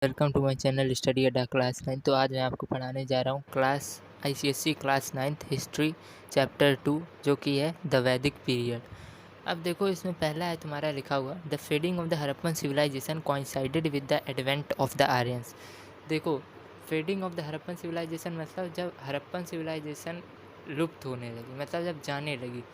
Welcome to my channel Study Adda class 9। तो आज मैं आपको पढ़ाने जा रहा हूँ class ICSE class 9th history chapter 2 जो कि है द वैदिक पीरियड। अब देखो इसमें पहला है तुम्हारा लिखा हुआ the fading of the Harappan civilization coincided with the advent of the Aryans. देखो fading of the Harappan civilization मतलब जब हड़प्पन सिविलाइजेशन लुप्त होने लगी, मतलब जब जाने लगी,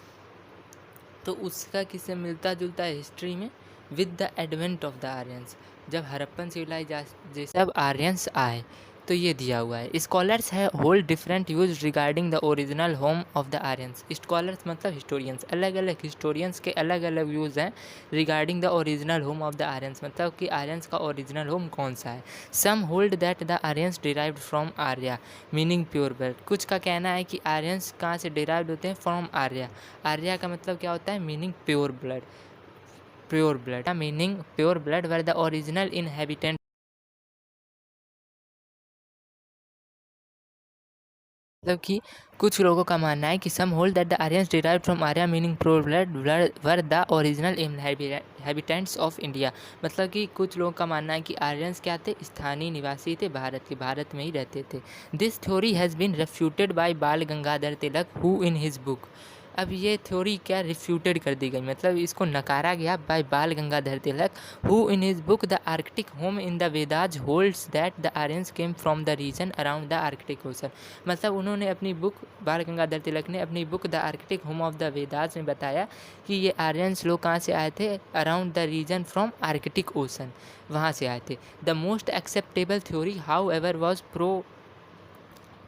तो उसका किससे मिलता जुलता है हिस्ट्री में, with the advent of the Aryans. जब हड़प्पन सिविलाइजेशन जब आर्यंस आए तो ये दिया हुआ है। स्कॉलर्स है hold different views regarding the original home of the Aryans. Scholars मतलब हिस्टोरियंस, अलग अलग हिस्टोरियंस के अलग अलग व्यूज़ हैं regarding the original home of the Aryans, मतलब कि आर्यंस का ओरिजिनल होम कौन सा है। Some hold that the Aryans derived from Arya meaning pure blood. कुछ का कहना है कि आर्यंस कहाँ से डिराइव्ड होते हैं, फ्रॉम आर्या। आर्या का मतलब क्या होता है, meaning pure blood. Pure blood meaning pure blood were the original inhabitant. मतलब कि कुछ लोगों का मानना है कि some hold that the Aryans derived from Arya meaning pure blood were the original inhabitants of India. मतलब कि कुछ लोगों का मानना है कि आर्यंस क्या थे, स्थानीय निवासी थे, भारत में ही रहते थे। This theory has been refuted by Bal Gangadhar Tilak who in his book. अब ये थ्योरी क्या रिफ्यूटेड कर दी गई, मतलब इसको नकारा गया by Bal Gangadhar Tilak who in his book the Arctic home in the Vedas holds that the Aryans came from the region around the Arctic ocean. मतलब उन्होंने अपनी बुक, बाल गंगाधर तिलक ने अपनी book the Arctic home of the Vedas में बताया कि ये आर्यंस लोग कहाँ से आए थे, around the region from Arctic Ocean, वहाँ से आए थे। The most acceptable theory however was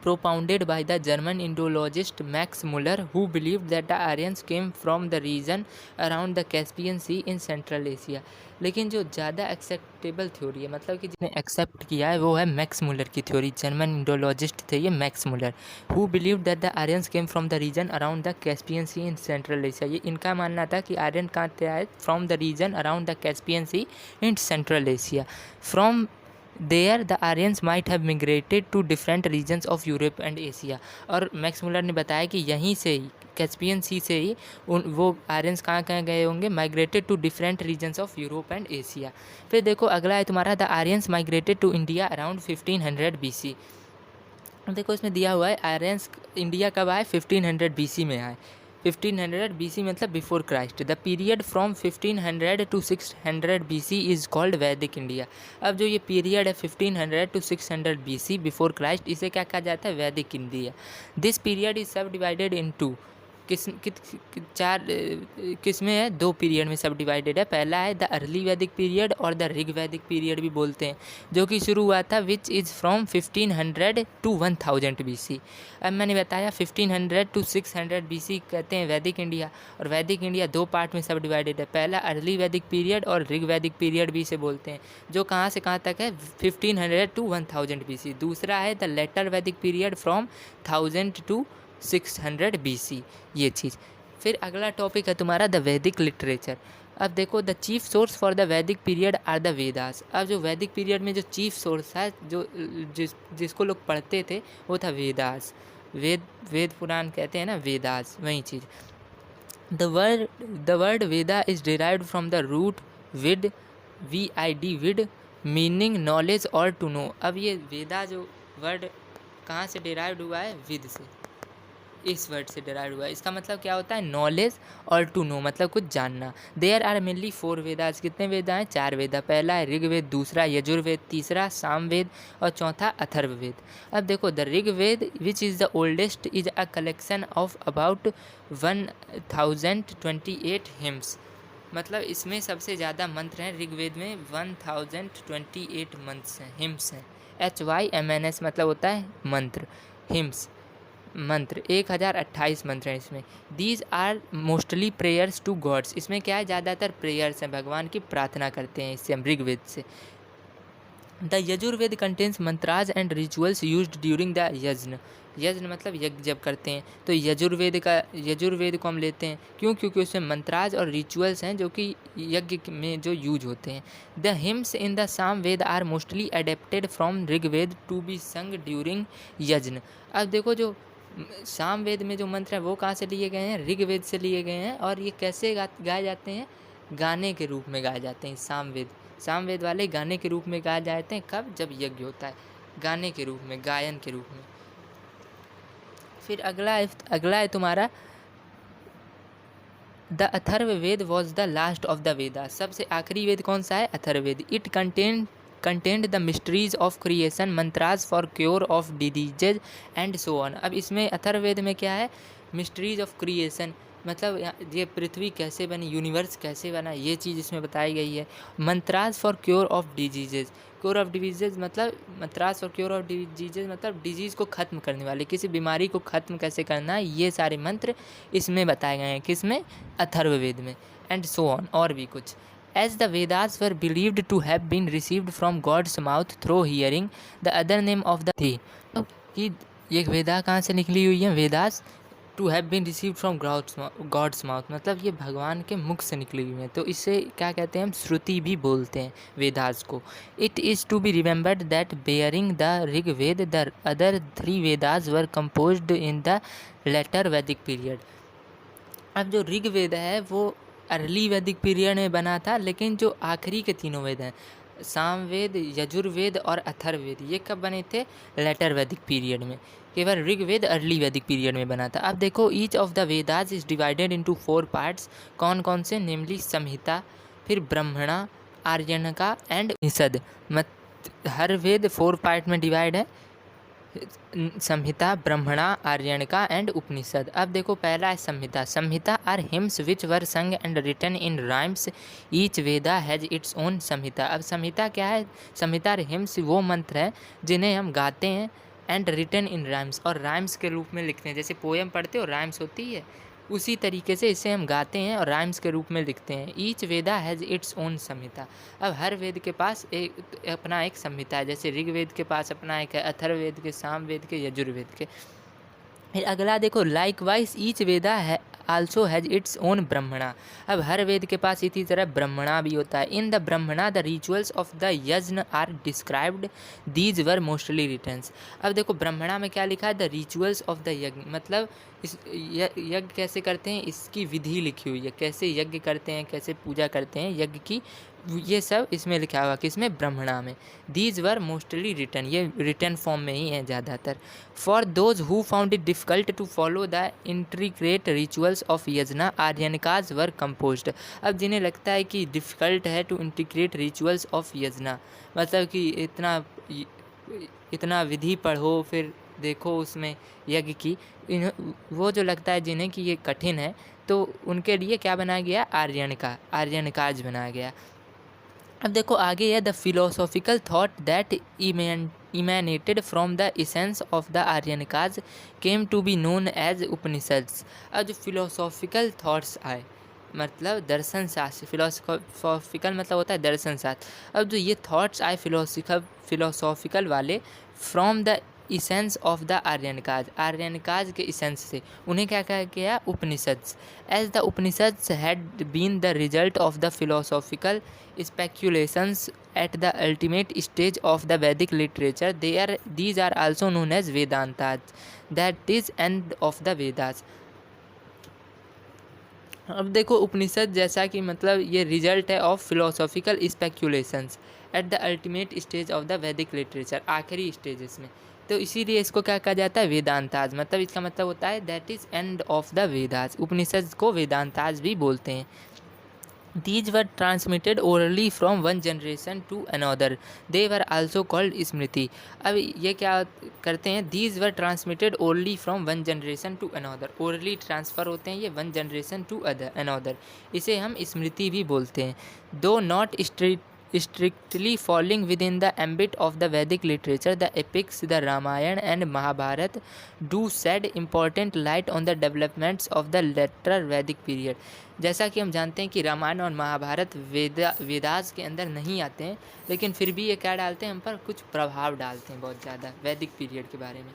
propounded by the German Indologist Max Muller, who believed that the Aryans came from the region around the Caspian Sea in Central Asia। लेकिन जो ज़्यादा acceptable theory है, मतलब कि जिसने accept किया है, वो है मैक्स मुलर की थ्योरी। जर्मन इंडोलॉजिस्ट थे ये Max Muller, who believe that the Aryans came from the region around the Caspian sea in Central Asia. ये इनका मानना था कि आर्यन कहाँ से आए, from the region around the Caspian sea in Central Asia. From there the Aryans might have migrated to different regions of Europe and Asia. और Max Muller ने बताया कि यहीं से ही, कैस्पियन सी से ही वो आर्यंस कहाँ कहाँ गए होंगे, migrated to different regions of Europe and Asia. फिर देखो अगला है तुम्हारा the Aryans migrated to India around 1500 BC। देखो इसमें दिया हुआ है आर्यंस इंडिया कब आए, 1500 BC में आए। 1500 BC मतलब before Christ. The period from 1500 to 600 BC is called Vedic India. अब जो ये पीरियड है 1500 टू 600 BC बिफोर क्राइस्ट, इसे क्या कहा जाता है, वैदिक इंडिया। दिस पीरियड इज सब डिवाइडेड इन टू, चार किस में है, दो पीरियड में सब डिवाइडेड है। पहला है द अर्ली वैदिक पीरियड और द ऋग वैदिक पीरियड भी बोलते हैं, जो कि शुरू हुआ था which is from 1500 to 1000 BC। अब मैंने बताया 1500 टू 600 BC कहते हैं वैदिक इंडिया, और वैदिक इंडिया दो पार्ट में सब डिवाइडेड है। पहला अर्ली वैदिक पीरियड और ऋग वैदिक पीरियड भी इसे बोलते हैं, जो कहाँ से कहाँ तक है, 1500 टू 1000 BC। दूसरा है the later Vedic period from 1000 to 600 BC, ये चीज़। फिर अगला टॉपिक है तुम्हारा द वैदिक लिटरेचर। अब देखो the chief source for the वैदिक पीरियड आर द वेदास। अब जो वैदिक पीरियड में जो चीफ सोर्स है, जो जिसको लोग पढ़ते थे, वो था वेदास। वेद पुराण कहते हैं ना, वेदास, वही चीज़। The word Veda is derived from the root vid, VID vid, meaning knowledge और टू नो। अब ये वेदा जो वर्ड कहाँ से डिराइव्ड हुआ है, विद से, इस वर्ड से डिराइव हुआ है। इसका मतलब क्या होता है, नॉलेज और टू नो मतलब कुछ जानना। There are mainly 4 Vedas. कितने वेदा हैं, 4 वेदा। पहला है ऋग्वेद, दूसरा यजुर्वेद, तीसरा सामवेद और चौथा अथर्ववेद। अब देखो the Rigveda which is the oldest is a collection of about 1028 hymns. मतलब इसमें सबसे ज़्यादा मंत्र हैं ऋग्वेद में, 1028 मंत्र हैं, हिम्स हैं। HYMNS मतलब होता है मंत्र, हिम्स मंत्र 1028 मंत्र हैं इसमें। These are mostly prayers to gods. इसमें क्या है, ज़्यादातर प्रेयर्स हैं, भगवान की प्रार्थना करते हैं इससे हम ऋग्वेद से। The Yajurveda contains mantras and rituals used during the yajna. Yajna मतलब यज्ञ जब करते हैं, तो यजुर्वेद को हम लेते हैं, क्यों, क्योंकि उसमें मंत्राज और रिचुअल्स हैं जो कि यज्ञ में जो यूज होते हैं। The hymns in the Samaveda are mostly adapted from Rigveda to be sung during yagya. अब देखो जो सामवेद में जो मंत्र हैं वो कहाँ से लिए गए हैं, ऋग्वेद से लिए गए हैं, और ये कैसे गाए जाते हैं, गाने के रूप में गाए जाते हैं सामवेद सामवेद वाले गाने के रूप में गाए जाते हैं कब, जब यज्ञ होता है, गाने के रूप में, गायन के रूप में। फिर अगला है तुम्हारा the Atharvaveda was the last of the Vedas. सबसे आखिरी वेद कौन सा है, Atharvaveda. It contained the mysteries of creation, mantras for cure of diseases and so on. अब इसमें अथर्ववेद में क्या है, मिस्ट्रीज ऑफ क्रिएशन, मतलब ये पृथ्वी कैसे बनी, यूनिवर्स कैसे बना, ये चीज़ इसमें बताई गई है। Mantras for cure of diseases, cure of diseases मतलब mantras for cure of diseases मतलब डिजीज़ को ख़त्म करने वाले, किसी बीमारी को ख़त्म कैसे करना है, ये सारे मंत्र इसमें बताए गए हैं, किसमें, अथर्ववेद में। एंड सो ऑन, और भी कुछ। As the Vedas were believed to have been received from God's mouth through hearing, the other name of the थी कि ये वेदा कहाँ से निकली हुई है, Vedas to have been received from god's mouth, मतलब ये भगवान के मुख से निकली हुई हैं, तो इससे क्या कहते हैं हम, श्रुति भी बोलते हैं वेदास को। It is to be remembered that barring the Rigveda the other 3 Vedas were composed in the later Vedic period. अब जो ऋग्वेद है वो अर्ली वैदिक पीरियड में बना था, लेकिन जो आखिरी के 3 वेद हैं, सामवेद, यजुर्वेद और अथर्ववेद, ये कब बने थे, लेटर वैदिक पीरियड में। केवल ऋग्वेद अर्ली वैदिक पीरियड में बना था। अब देखो, each of the Vedas is divided into 4 parts. कौन कौन से, नेमली संहिता, फिर ब्राह्मणा, आर्यणका and Nishad. Her Veda 4 part में डिवाइड है, संहिता, ब्राह्मणा, आर्यणका एंड उपनिषद। अब देखो, पहला है संहिता। संहिता are hymns which were sung and written in rhymes, each Veda has its own Samhita. अब संहिता क्या है, संहिता और हिम्स वो मंत्र हैं जिन्हें हम गाते हैं, एंड रिटन इन राइम्स, और राइम्स के रूप में लिखते हैं। जैसे पोएम पढ़ते हो, राइम्स होती है, उसी तरीके से इसे हम गाते हैं और राइम्स के रूप में लिखते हैं। Each Veda has its own Samhita. अब हर वेद के पास अपना एक संहिता है, जैसे ऋग्वेद के पास अपना एक है, अथर्ववेद के, सामवेद के, यजुर्वेद के। फिर अगला देखो, लाइक वाइज ईच वेदा है आल्सो हैज इट्स ओन ब्रह्मणा। अब हर वेद के पास इसी तरह ब्रह्मणा भी होता है। In the Brahmana the rituals of the yajna are described, these were mostly returns. अब देखो, ब्रह्मणा में क्या लिखा है, द रिचुअल्स ऑफ द यज्ञ, मतलब इस यज्ञ कैसे करते हैं, इसकी विधि लिखी हुई है, कैसे यज्ञ करते हैं, कैसे पूजा करते हैं यज्ञ की, ये सब इसमें लिखा हुआ, किसमें, ब्रह्मणा में। दीज वर मोस्टली रिटर्न, ये रिटर्न फॉर्म में ही है ज़्यादातर। For those who found it difficult to follow the intricate rituals of yajna, Aranyakas were composed. अब जिन्हें लगता है कि डिफ़िकल्ट है टू इंटीग्रेट रिचुअल्स ऑफ यजना, मतलब कि इतना विधि पढ़ो, फिर देखो उसमें यज्ञ की, वो जो लगता है जिन्हें कि ये कठिन है, तो उनके लिए क्या बनाया गया, आर्यनकाज बनाया गया। अब देखो आगे है, the philosophical thought that emanated from the essence of the Aranyakas came to be known as Upanishads. अब जो फिलोसॉफिकल थॉट्स आए, मतलब दर्शन शास्त्र, फिलोसॉफिकल मतलब होता है दर्शन शास्त्र। अब जो ये थॉट्स आए फिलोसॉफिकल वाले, from the essence of the Aranyakas के इसेंस से, उन्हें क्या कहा गया, Upanishads. As the Upanishads had been the result of the philosophical speculations at the ultimate stage of the Vedic literature, these are also known as Vedantas, that is end of the Vedas. अब देखो, उपनिषद जैसा कि मतलब ये रिजल्ट है of philosophical speculations at the ultimate stage of the Vedic literature, आखिरी stages में, तो इसीलिए इसको क्या कहा जाता है, वेदांताज। मतलब इसका मतलब होता है that is end of the Vedas. Upanishad को वेदांताज भी बोलते हैं। These were transmitted orally from one generation to another. They were also called स्मृति। अब ये क्या करते हैं, These were transmitted orally from one generation to another. Orally transfer होते हैं ये one generation to another, इसे हम स्मृति भी बोलते हैं। Though not strictly falling within the ambit of the Vedic literature, the epics, the Ramayana and Mahabharata do shed important light on the developments of the later Vedic period. जैसा कि हम जानते हैं कि रामायण और महाभारत वेदास के अंदर नहीं आते हैं, लेकिन फिर भी ये क्या डालते हैं, हम पर कुछ प्रभाव डालते हैं बहुत ज़्यादा वैदिक पीरियड के बारे में।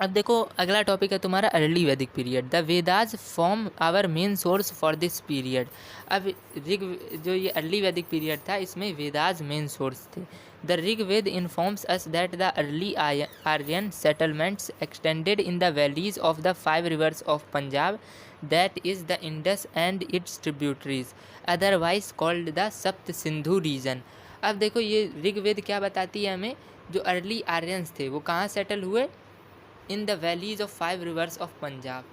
अब देखो अगला टॉपिक है तुम्हारा early Vedic period. The Vedas form our main source for this period. अब ऋग जो ये अर्ली वैदिक पीरियड था इसमें वेदास मेन सोर्स थे। The Rigveda informs us that the early Aryan settlements extended in the valleys of the 5 rivers of Punjab, that is the Indus and its tributaries, otherwise called the Sapta Sindhu reason. अब देखो ये ऋग्वेद क्या बताती है हमें, जो अर्ली आर्यंस थे वो कहाँ सेटल हुए, इन the valleys of 5 rivers of Punjab.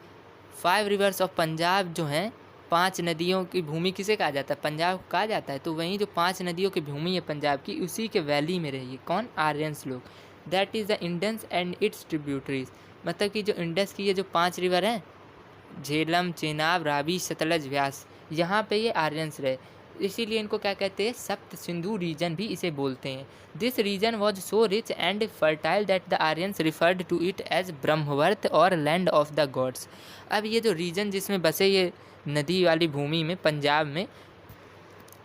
5 rivers of Punjab जो हैं, 5 नदियों की भूमि किसे कहा जाता है, पंजाब को कहा जाता है। तो वहीं जो 5 नदियों की भूमि है पंजाब की, उसी के वैली में रही कौन, आर्यंस लोग। That is the Indus and its tributaries, मतलब कि जो इंडस की ये जो 5 रिवर हैं, झेलम, चेनाब, रावी, सतलज, व्यास, यहाँ पे ये आर्यंस रहे, इसीलिए इनको क्या कहते हैं, सप्त सिंधु रीजन भी इसे बोलते हैं। This region was so rich and fertile that the Aryans referred to it as Brahmavarta or land of the gods. अब ये जो रीजन जिसमें बसे ये नदी वाली भूमि में, पंजाब में,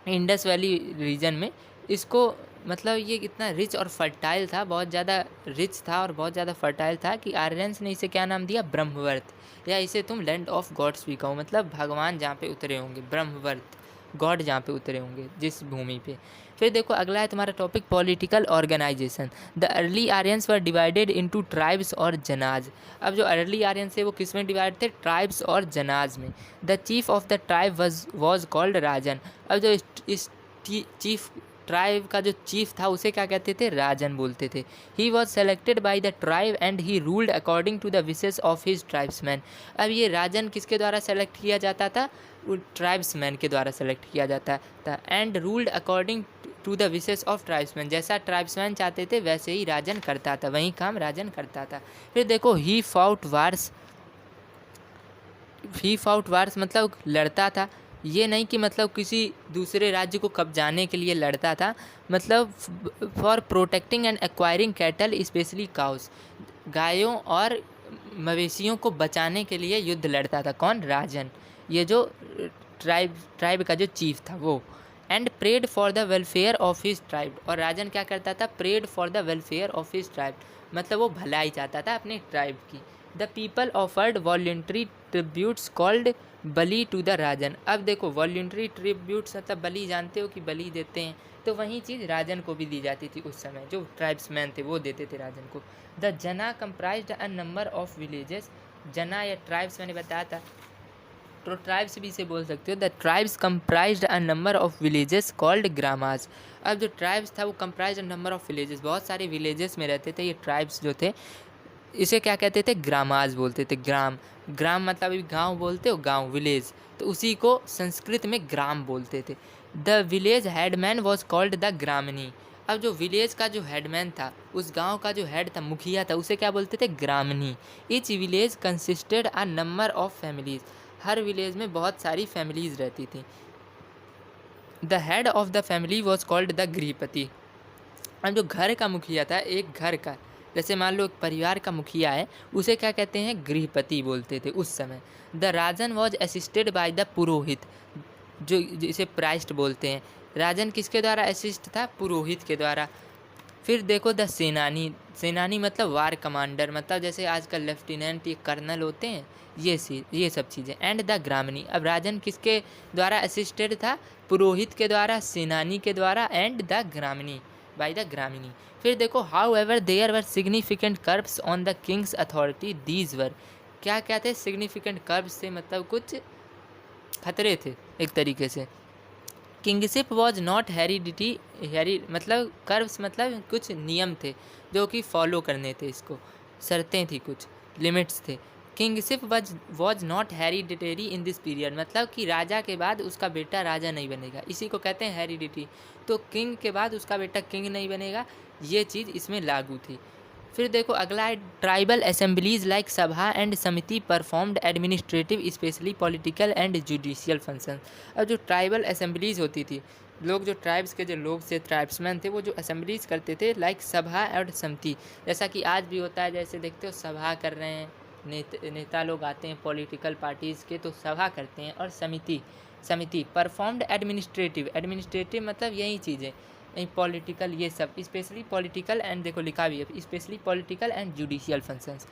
इंडस वैली रीजन में, इसको मतलब ये इतना रिच और फर्टाइल था, बहुत ज़्यादा रिच था और बहुत ज़्यादा फर्टाइल था कि आर्यंस ने इसे क्या नाम दिया, ब्रह्मवर्त, या इसे तुम लैंड ऑफ गॉड्स भी कहो, मतलब भगवान जहाँ पे उतरे होंगे, ब्रह्मवर्त, गॉड जहाँ पे उतरे होंगे जिस भूमि पे। फिर देखो अगला है तुम्हारा topic political organisation. The early Aryans were divided into tribes और जनाज। अब जो अर्ली आर्यंस थे वो किस में डिवाइड थे, ट्राइब्स और जनाज में। The chief of the tribe was called rajan. अब जो इस चीफ ट्राइब का जो चीफ था उसे क्या कहते थे, राजन बोलते थे। He was selected by the tribe and he ruled according to the wishes of his tribesman. अब ये राजन किसके द्वारा सेलेक्ट किया जाता था, ट्राइब्समैन के द्वारा सेलेक्ट किया जाता था। And ruled according to the wishes of tribesman, जैसा ट्राइब्समैन चाहते थे वैसे ही राजन करता था, वही काम राजन करता था। फिर देखो ही फाउट वार्स मतलब लड़ता था, ये नहीं कि मतलब किसी दूसरे राज्य को कब्जाने के लिए लड़ता था, मतलब for protecting and acquiring cattle specially cows, गायों और मवेशियों को बचाने के लिए युद्ध लड़ता था। कौन, राजन, ये जो ट्राइब का जो चीफ था वो। And prayed for the welfare of his tribe, और राजन क्या करता था, prayed for the welfare of his tribe, मतलब वो भलाई चाहता था अपने ट्राइब की। The people offered voluntary tributes called bali to the rajan. अब देखो वॉल्यूंट्री ट्रिब्यूट्स मतलब बली, जानते हो कि बली देते हैं, तो वही चीज़ राजन को भी दी जाती थी उस समय, जो ट्राइब्समैन थे वो देते थे राजन को। द जना comprised a number of villages. जना या ट्राइब्स मैंने बताया था, तो ट्राइब्स भी इसे बोल सकते हो। The tribes comprised a number of villages called gramas. अब जो ट्राइब्स था वो comprise a number of villages, बहुत सारे विलेजेस में रहते थे ये ट्राइब्स जो थे, इसे क्या कहते थे, ग्रामाज बोलते थे। ग्राम, ग्राम मतलब अभी गांव बोलते हो, गांव, विलेज, तो उसी को संस्कृत में ग्राम बोलते थे। The village headman was called the gramani. अब जो विलेज का जो हेडमैन था, उस गांव का जो हेड था, मुखिया था, उसे क्या बोलते थे, gramani. Each village consisted a number of families. हर विलेज में बहुत सारी फैमिलीज रहती थी। The head of the family was called the grihapati. अब जो घर का मुखिया था, एक घर का, जैसे मान लो एक परिवार का मुखिया है, उसे क्या कहते हैं, गृहपति बोलते थे उस समय। The rajan was assisted by the purohit, जो जिसे प्राइस्ट बोलते हैं। राजन किसके द्वारा असिस्ट था, पुरोहित के द्वारा। फिर देखो द सेनानी, सेनानी मतलब वार कमांडर, मतलब जैसे आजकल लेफ्टिनेंट या कर्नल होते हैं, ये सब चीज़ें। एंड द ग्रामनी, अब राजन किसके द्वारा असिस्टेड था, पुरोहित के द्वारा, सेनानी के द्वारा, and the gramani, by the gramani. फिर देखो however there were significant curbs on the king's authority, these were, क्या क्या थे सिग्निफिकेंट कर्व्स से, मतलब कुछ खतरे थे एक तरीके से। किंगशिप वॉज नॉट हैरी मतलब कर्व्स मतलब कुछ नियम थे जो कि फॉलो करने थे, इसको शर्तें थी, कुछ लिमिट्स थे। Kingship was not hereditary in this period, मतलब कि राजा के बाद उसका बेटा राजा नहीं बनेगा, इसी को कहते हैं हेरिडिटी। तो किंग के बाद उसका बेटा किंग नहीं बनेगा, ये चीज़ इसमें लागू थी। फिर देखो अगला है ट्राइबल असेंबलीज लाइक सभा एंड समिति performed administrative specially political and judicial function. अब जो ट्राइबल असेंबलीज होती थी, लोग जो ट्राइब्स के जो लोग थे, ट्राइब्समैन थे, वो जो असेंबलीज करते थे लाइक सभा और समिति, जैसा कि आज भी होता है, जैसे देखते हो सभा कर रहे हैं, नेता लोग आते हैं पॉलिटिकल पार्टीज़ के, तो सभा करते हैं। और समिति परफॉर्म्ड एडमिनिस्ट्रेटिव मतलब यही चीज़ें, पॉलिटिकल, ये सब स्पेशली पॉलिटिकल एंड, देखो लिखा भी है, specially political and judicial functions.